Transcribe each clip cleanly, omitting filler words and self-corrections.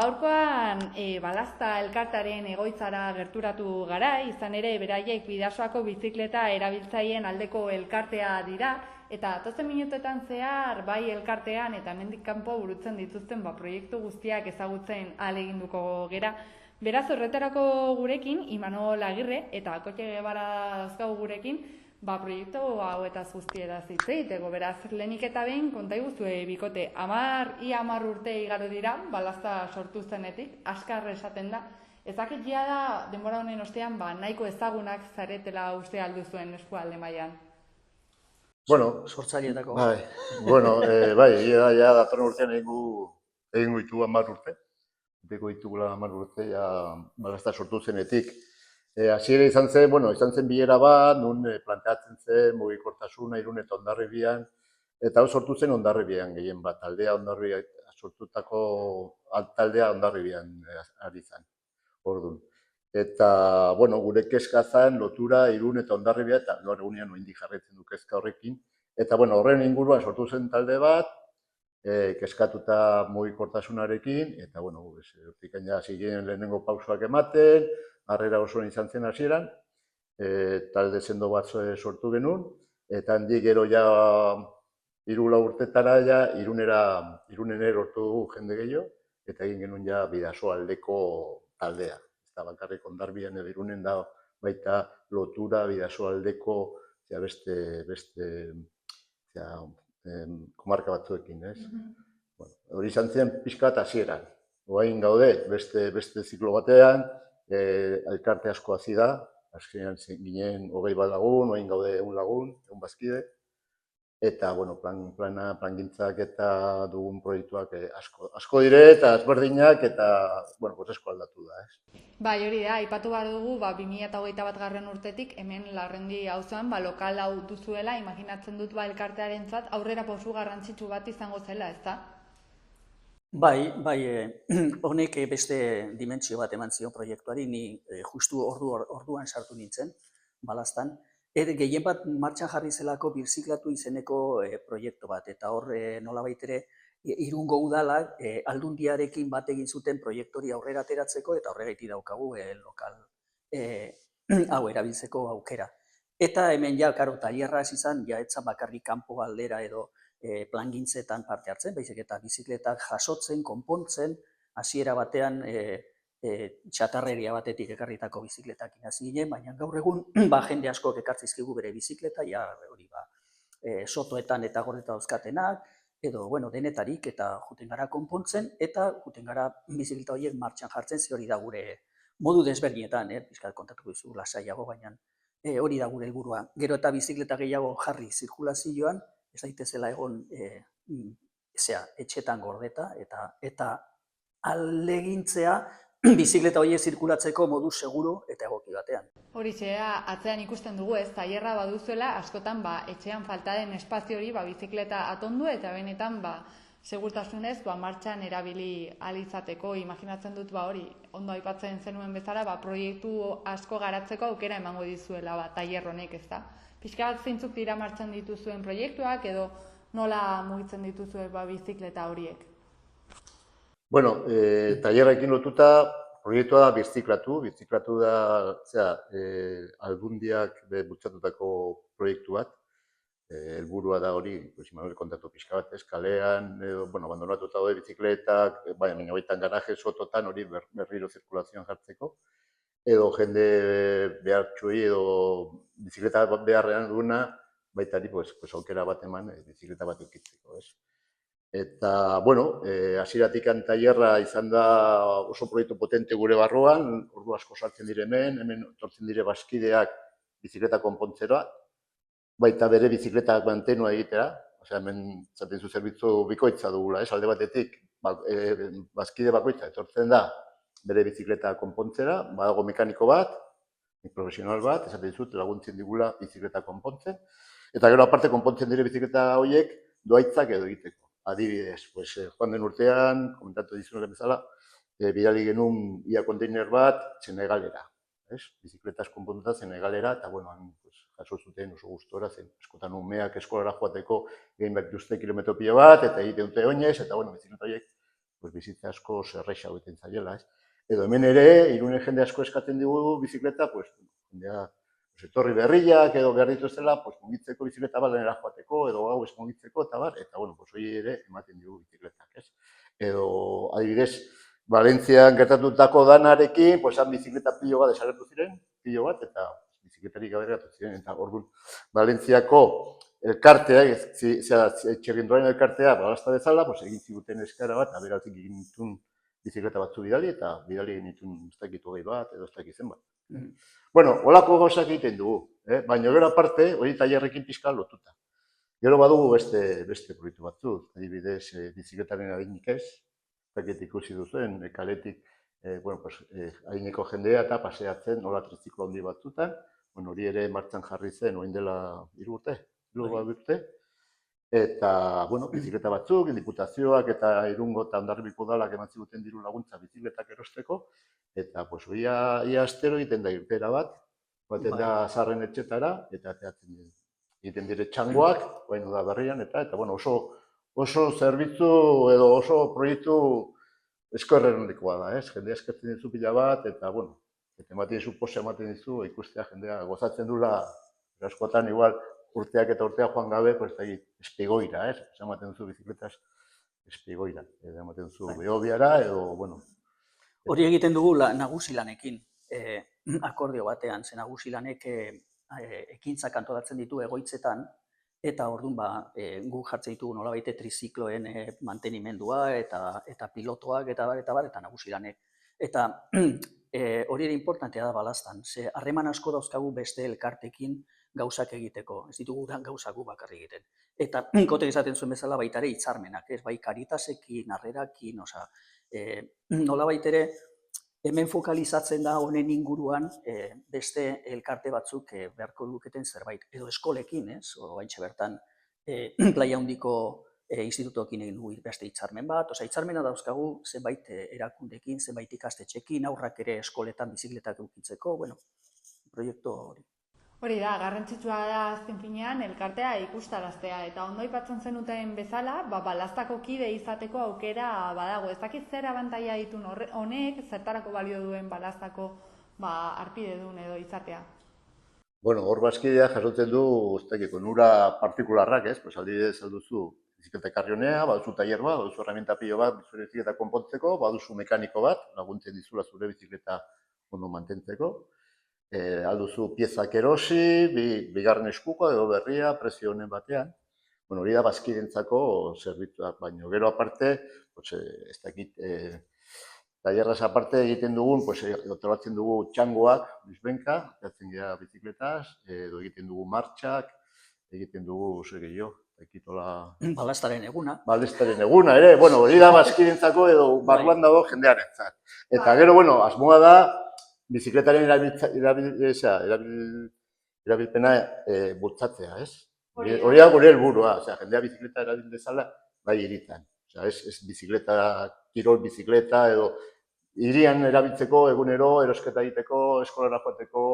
gaurkoan balazta elkartaren egoitzara gerturatu gara, izan ere beraiek Bidasoako bizikleta erabiltzaileen aldeko elkartea dira, eta datozen minutuetan zehar bai elkartean eta hemendik kanpo burutzen dituzten proiektu guztiak ezagutzen ahaleginduko gera. Beraz, horretarako gurekin, Imanol Agirre eta Kotxe Gebara dauzkagu gurekin, proiektu hauetaz guztietaz hitz egiteko. Beraz, lehenik eta behin konta iguzue bikote, 10 urte igaro dira, balazta sortu zenetik, askar esaten da. Ezakit da, denbora honen ostean, nahiko ezagunak zaretela uste alduzuen eskualde mailan. Bueno, sortzaileetako. Ja datorren urtean egingo ditugu 10 urte. Beko ditugula 10 urte, balazta sortu zenetik. Hasiera izan zen bilera bat, nun planteatzen zen mugikortasuna Irun eta Hondarribian, eta hau sortu zen Hondarribian gehien bat, taldea Hondarribian, sortutako taldea Hondarribian ari zen, orduan. Eta, gure kezka zen lotura Irun eta Hondarribia, eta gaur egunean oraindik jarraitzen du kezka horrekin. Eta, horren inguruan sortu zen talde bat, kezkatuta mugikortasunarekin, eta, hortik hasi ginen lehenengo pausoak ematen, harrera osoan izan zen hasieran, talde sendo bat sortu genuen, eta handik gero 3-4 urtetara Irunen erortu dugu jende gehiago, eta egin genuen Bidaso aldeko taldea. Eta bakarrik Hondarribian edo Irunen da baita lotura Bidaso aldeko beste komarka batzuekin, ez? Hori izan zen pixka bat hasieran. Orain gaude beste ziklo batean, elkarte asko hasi da, azkenean ginen 20 lagun, orain gaude 100 lagun, 100 bazkide, eta plangintzak eta dugun proiektuak asko dire eta ezberdinak eta asko aldatu da. Hori da, aipatu behar dugu 2021 urtetik hemen Larrendi auzoan lokal hau duzuela, imaginatzen dut elkartearentzat aurrera pausu garrantzitsu bat izango zela, ezta? Bai, honek beste dimentsio bat eman zion proiektuari, ni justu orduan sartu nintzen, balaztan. Gehien bat martxan jarri zelako birziklatu izeneko proiektu bat, eta hor nolabait ere Irungo udalak aldundiarekin bat egin zuten proiektori aurrera ateratzeko, eta horregatik daukagu lokal hau erabiltzeko aukera. Eta hemen tailerra hasi izan, etzan bakarrik kanpo aldera edo plangintzetan parte hartzen, baizik eta bizikletak jasotzen, konpontzen, hasiera batean txatarreria batetik ekarritako bizikletak hasi ginen, baina gaur egun jende askok ekartzizkigu bere bizikleta, hori sotoetan eta goreta dauzkatenak, edo denetarik eta juten gara konpontzen, eta juten gara bizikleta horiek martxan jartzen, ze hori da gure modu desberdinetan, pixkat kontatuko dizu lasaiago, baina hori da gure helburua. Gero eta bizikleta gehiago jarri zirkulazioan, ez daitezela egon etxetan gordeta, eta ahalegintzea bizikleta horiek zirkulatzeko modu seguru eta egoki batean. Horixe, atzean ikusten dugu ez, tailerra baduzuela, askotan etxean falta den espazio hori bizikleta atondu eta benetan segurtasunez martxan erabili ahal izateko. Imaginatzen dut hori, ondo aipatzen zenuen bezala, proiektu asko garatzeko aukera emango dizuela tailer honek, ez da? Pixka bat zeintzuk dira martxan dituzuen proiektuak edo nola mugitzen dituzue bizikleta horiek? Tailerrekin lotuta proiektua da birziklatu da aldundiak bultzatutako proiektu bat. Helburua da hori, Imanol kontatu pixka bat, kalean, abandonatuta daude bizikletak, baina baitan garaje sototan hori berriro zirkulazioan jartzeko, edo jende behartsuei edo bizikleta beharrean duguna, baitari aukera bat eman bizikleta bat eukitzeko. Eta, hasieratik tailerra izan da oso proiektu potente gure barruan, ordu asko sartzen dire hemen etortzen dire bazkideak bizikleta konpontzera, baita bere bizikletak mantenua egitera, hemen zaten zu zerbitzu bikoitza dugula, alde batetik, bazkide bakoitza etortzen da bere bizikleta konpontzera, badago mekaniko bat, profesional bat, esaten dizut laguntzen digula bizikleta konpontzen, eta gero aparte konpontzen dire bizikleta horiek doaitzak edo egiteko. Adibidez, joan den urtean, komentatu dizunaren bezala, bidali genuen ia konteiner bat Senegalera. Bizikletaz konpontuta Senegalera, eta jaso zuten oso gustora zen. Askotan umeak eskolara joateko gehin bat 100 kilometro pilo bat, eta egiten dute oinez, eta bizikleta horiek bizitza asko erresa egiten zaiela, ez? Edo hemen ere, Irunen jende asko eskatzen digu bizikleta, jendea, etorri berriak edo behar dituztela, mugitzeko bizikleta bat lanera joateko, edo gau ez mugitzeko, eta bar, eta hori ere ematen digu bizikletak, ez? Edo, adibidez, Valentzian gertatutako danarekin, han bizikleta pilo bat desagertu ziren, eta bizikletarik gabe gertatu ziren, eta orduan, Valentziako elkartea, Txirrinduaren elkartea, balazta bezala, egin ziguten eskara bat, aberatik egin ditun bizikleta batzu bidali, eta bidali egin ditun ez dakit hogei bat, edo ez dakit zenbat. Bueno, holako gauzak egiten dugu, baina gero aparte, hori tailerrekin pixka lotuta. Gero badugu beste proiektu batzu, adibidez, bizikletaren adinik ez, dakit ikusi duzuen, kaletik, adineko jendea eta paseatzen, nola triziklo handi batzutan, hori ere martxan jarri zen, orain dela 3 urte, eta, bizikleta batzuk, diputazioak eta Irungo eta Hondarribiko udalak eman ziguten diru laguntza bizikletak erosteko, eta ia astero egiten da irteera bat, baten da zaharren etxetara, eta egiten dire txangoak, da berrian, eta oso zerbitzu edo oso proiektu eskorrerondikoa da, ez? Jendea eskertzen dizu pila bat, eta, ematen dizu, posa ematen dizu, ikustea jendea gozatzen dula, askotan igual, urteak eta urteak joan gabe, espigoira, ez? Ematen duzu bizikletaz, espigoira, ematen duzu Behobiara, edo, Hori egiten dugu nagusi lanekin, akordio batean, ze nagusi lanek ekintzak antolatzen ditu egoitzetan, eta orduan guk jartzen ditugu nolabait trizikloen mantenimendua eta pilotoak eta nagusi lanek. Eta hori ere importantea da Balaztan, ze harreman asko dauzkagu beste elkartekin gauzak egiteko, ez ditugu gauzak gu bakarrik egiten. Eta kotek esaten zuen bezala baita ere hitzarmenak, ez bai Caritasekin, Harrerakin, nolabait ere hemen fokalizatzen da honen inguruan beste elkarte batzuk beharko luketen zerbait, edo eskolekin, ez? Oraintxe bertan Playa Handiko institutoekin egin dugu beste hitzarmen bat, hitzarmena dauzkagu zenbait erakundekin, zenbait ikastetxekin, aurrak ere eskoletan bizikletak edukitzeko, proiektu hori. Hori da, garrantzitsua da azken finean elkartea ikustaraztea, eta ondo aipatzen zenuten bezala, balaztako kide izateko aukera badago. Ez dakit zer abantaila ditun honek, zertarako balio duen balaztako harpidedun edo izatea? Hor bazkidea jasotzen du, ez dakit, onura partikularrak, ez? Adibidez, alduzu bizikleta ekarri honea, baduzu tailer bat, baduzu herramienta pilo bat, zure bizikleta konpontzeko, baduzu mekaniko bat, laguntzen dizula zure bizikleta ondo mantentzeko. Alduzu piezak erosi, bigarren eskuko edo berria, prezio honen batean. Hori da bazkidentzako zerbitzuak, baina gero aparte, ez dakit, tailerraz aparte egiten dugun, antolatzen dugu txangoak, bizbenka, egiten gara bizikletaz, edo egiten dugu martxak, egiten dugu, zer gehiago, Balaztaren eguna. Balaztaren eguna, ere, hori da bazkidentzako edo barruan dago jendearentzat. Eta gero, asmoa da, bizikletaren erabilpena bultzatzea, ez? Hori da gure helburua, jendea bizikleta erabil dezala, bai hiritan. Ez bizikleta, kirol bizikleta, edo hirian erabiltzeko, egunero, erosketa egiteko, eskolara joateko,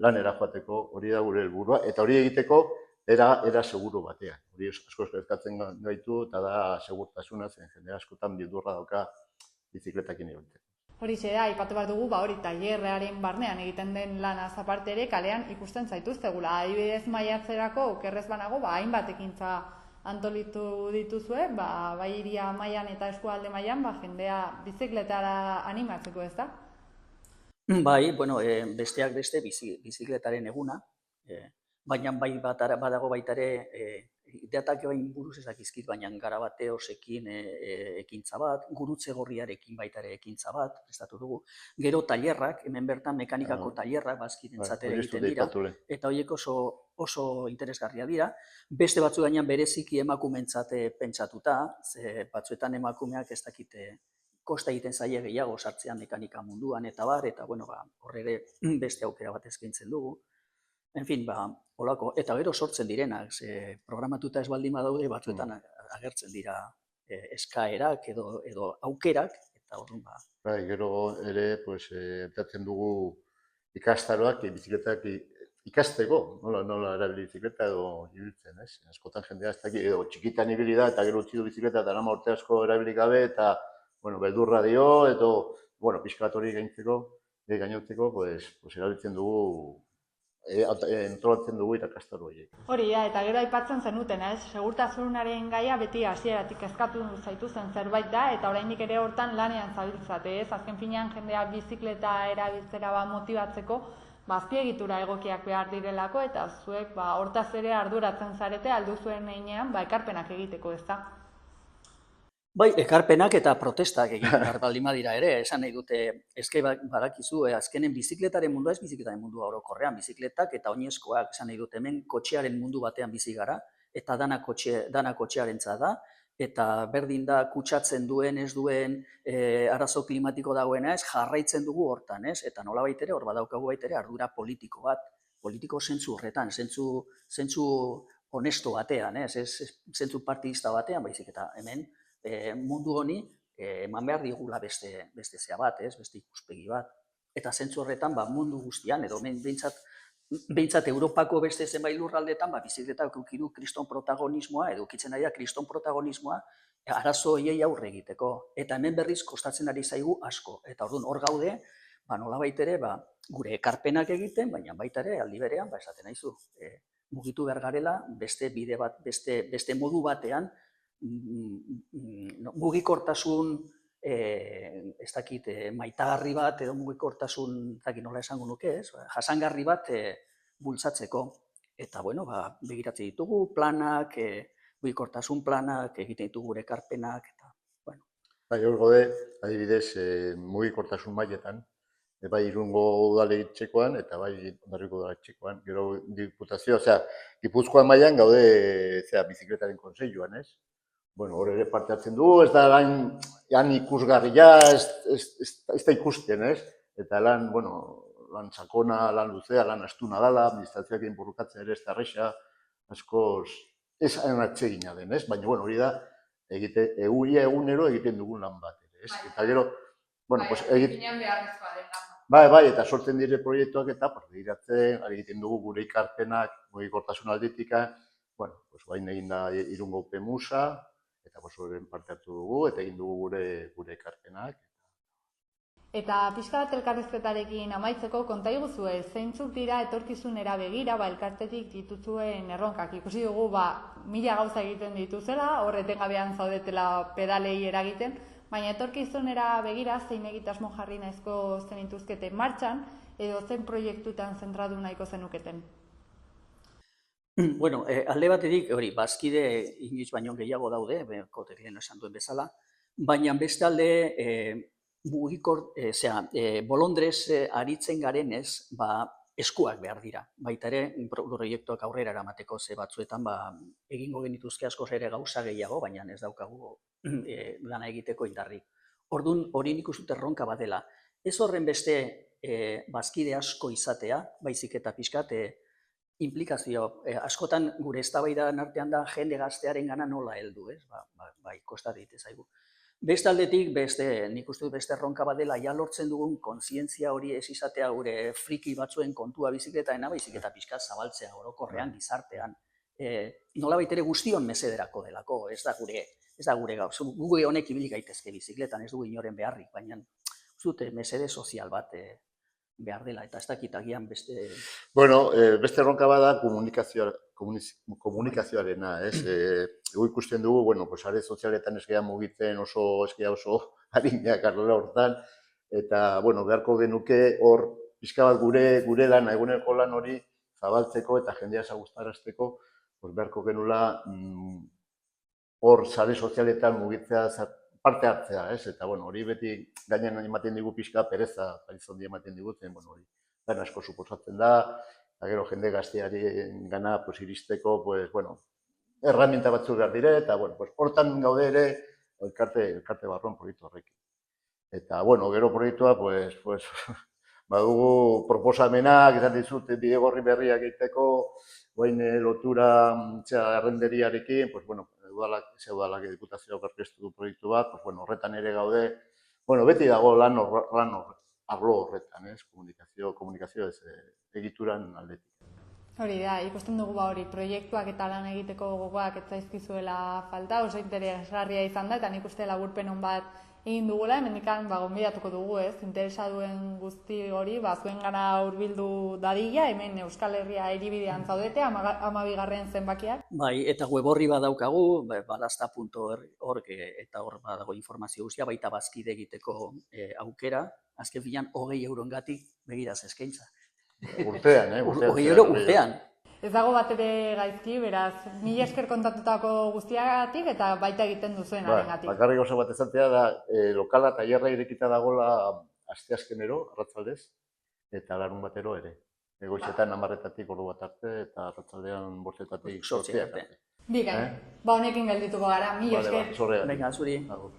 lanera joateko, hori da gure helburua, eta hori egiteko era seguru batean. Hori asko eskatzen gaitu, eta da segurtasuna, zen jende askotan bildurra dauka bizikletakin erabiltzeko. Horixe da, aipatu behar dugu, hori tailerrearen barnean egiten den lanaz aparte ere, kalean ikusten zaituztegula. Adibidez maiatzerako, okerrez banago, hainbat ekintza antolitu dituzue, bai hiria mailan eta eskualde mailan, jendea bizikletara animatzeko, ez da? Bai, besteak beste bizikletaren eguna, baina badago baita ere, datak bain buruz ezakizkit, baina Garabateosekin ekintza bat, Gurutze Gorriarekin baita ere ekintza bat, prestatu dugu. Gero tailerrak, hemen bertan mekanikako tailerrak bazkidentzat ere egiten dira, eta horiek oso interesgarria dira. Beste batzu gainean bereziki emakumentzat pentsatuta, batzuetan emakumeak ez dakite kosta egiten zaie gehiago sartzean mekanika munduan eta hor ere beste aukera bat eskaintzen dugu. En fin, holako, eta gero sortzen direnak, programatuta ez baldin badaude, batzuetan agertzen dira eskaerak edo aukerak, eta horren Gero ere, entratzen dugu ikastaroak, bizikletak ikasteko, nola erabili bizikleta edo ibiltzen, ez? Askotan jendea ez daki, edo txikitan ibili da eta gero utzi du bizikleta eta nama urte asko erabili gabe eta, bueno, beldurra dio, edo, bueno, pixka bat hori gainotzeko, pues erabiltzen dugu, entolatzen dugu ikastaro horiek. Hori da, eta gero aipatzen zenuten, ez? Segurtasunaren gaia beti hasieratik eskatu zaituzen zerbait da, eta oraindik ere hortan lanean zabiltzate, ez? Azken finean jendea bizikleta erabiltzera motibatzeko, azpiegitura egokiak behar direlako, eta zuek hortaz ere arduratzen zarete alduzuen heinean ekarpenak egiteko, ez da? Bai, ekarpenak eta protestak egin behar baldin badira ere, esan nahi dute, eske badakizu, azkenen bizikletaren mundua ez bizikletaren mundua orokorrean, bizikletak eta oinezkoak, esan nahi dute, hemen kotxearen mundu batean bizi gara, eta dana kotxearentza da, eta berdin da kutsatzen duen, ez duen, arazo klimatiko dagoena ez, jarraitzen dugu hortan, ez? Eta nolabait ere, hor badaukagu bait ere, ardura politiko bat, politiko zentzu horretan, zentzu honesto batean, ez? Zentzu partidista batean, baizik eta hemen, mundu honi eman behar digula beste zea bat, beste ikuspegi bat. Eta zentzu horretan mundu guztian, edo behintzat Europako beste zenbait lurraldetan bizikletak eduki du kriston protagonismoa, edo edukitzen ari da kriston protagonismoa arazo horiei aurre egiteko. Eta hemen berriz kostatzen ari zaigu asko. Eta orduan hor gaude, nolabait ere gure ekarpenak egiten, baina baita ere aldi berean, esaten naizu, mugitu behar garela beste bide bat, beste modu batean, mugikortasun ez dakit maitagarri bat edo mugikortasun ez dakit nola esango nuke, jasangarri bat bultzatzeko. Eta bueno, begiratzen ditugu planak, mugikortasun planak, egiten ditugu gure ekarpenak eta bueno. Bai, hor gaude, adibidez, mugikortasun mailetan, bai Irungo udaletxekoan eta bai Hondarribiko udaletxekoan, gero diputazio, Gipuzkoa mailan gaude, bizikletaren kontseiluan, ez? Bueno, hor ere parte hartzen du, ez da lan ikusgarria, ez da ikusten, ez? Eta lan sakona, lan luzea, lan astuna dela, administrazioak inburrukatzen ere ez da erresa, askoz ez hain atsegina den, ez? Baina, bueno, hori da, egunero egiten dugun lan bat, ez? Eta gero, bueno, pues egiten beharrezkoa den lan. Bai, eta sortzen dire proiektuak eta begiratzen, egiten dugu gure ikarpenak, mugikortasun aldetika, bueno, pues bain egin da Irungo Pemusa, eta horren parte hartu dugu, eta egin dugu gure ekarpenak. Eta pixka bat elkarrizketarekin amaitzeko konta iguzue, zeintzuk dira etorkizunera begira, elkartetik dituzuen erronkak. Ikusi dugu, mila gauza egiten dituzela, etengabean zaudetela pedalei eragiten, baina etorkizunera begira, zein egitasmo jarri nahizko zenituzketen martxan, edo zen proiektutan zentratu nahiko zenuketen. Bueno, alde batetik, hori, bazkide inoiz baino gehiago daude, koterien esan duen bezala, baina beste alde, bolondrez aritzen garenez, eskuak behar dira. Baita ere, proiektuak aurrera eramateko ze batzuetan, egingo genituzke askoz ere gauza gehiago, baina ez daukagu lana egiteko indarrik. Orduan, hori nik uste dut erronka badela. Ez horren beste bazkide asko izatea, baizik eta pixkat, implikazio, askotan gure eztabaidaren artean da jende gaztearen gana nola heldu, ez? Bai, kostatik zaigu. Beste aldetik, nik uste dut beste erronka badela, ja lortzen dugun kontzientzia hori ez izatea gure friki batzuen kontua bizikletaena, baizik eta pixka zabaltzea orokorrean gizartean. Nolabait ere guztion mesederako delako, ez da gure gauz. Gu honek ibili gaitezke bizikletan, ez dugu inoren beharrik, baina zute mesede sozial bat behar dela, eta ez dakit agian beste... Bueno, beste erronka bada komunikazioarena, ez? Egu ikusten dugu, bueno, are sozialetan ez geha mugitzen oso harinak arrela hortan, eta, bueno, beharko genuke hor, pixka bat gure lan, eguneko lan hori zabaltzeko eta jendea ezagustarazteko, beharko genula hor sare sozialetan mugitzea parte hartzea, ez? Eta, bueno, hori beti gainean ematen digu pixka pereza, parizondi ematen diguten, bueno, hori lan asko suposatzen da, eta gero jende gazteari gana iristeko, bueno, herramienta batzuk behar dire, eta, bueno, hortan gaude ere elkarte barruan proiektu horrekin. Eta, bueno, gero proiektua, badugu proposamenak, izan dizut, bidegorri berriak egiteko, guain lotura errenderiarekin, bueno, udalak diputazioak aurkeztu du proiektu bat, horretan ere gaude, beti dago lan arlo horretan, komunikazio ez egituran aldetik. Hori da, ikusten dugu hori, proiektuak eta lan egiteko gogoak ez zaizkizuela falta, oso interesgarria izan da, eta nik uste laburpen on bat egin dugula, hemendikan gonbidatuko dugu, ez? Interesa duen guzti hori, zuengana hurbildu dadila, hemen Euskal Herria hiribidean zaudete, 12. zenbakiak. Bai, eta web horri badaukagu, balasta.org, eta hor badago informazio guztia, baita bazkide egiteko aukera, azken finean 20 euroengatik begiraz eskaintza. Urtean, 20 euro urtean. Ez dago bat ere gaizki, beraz, mila esker kontatutako guztiagatik eta baita egiten duzuen arengatik. Bakarrik oso bat esatea da, lokala tailerra irekita dagoela asteazkenero, arratsaldez, eta larun batero ere. Goizetan 10:00 ordu bat arte, eta arratsaldean 5:00 zortziak arte. Bikain, honekin geldituko gara, mila esker. Venga, zuri. Agur.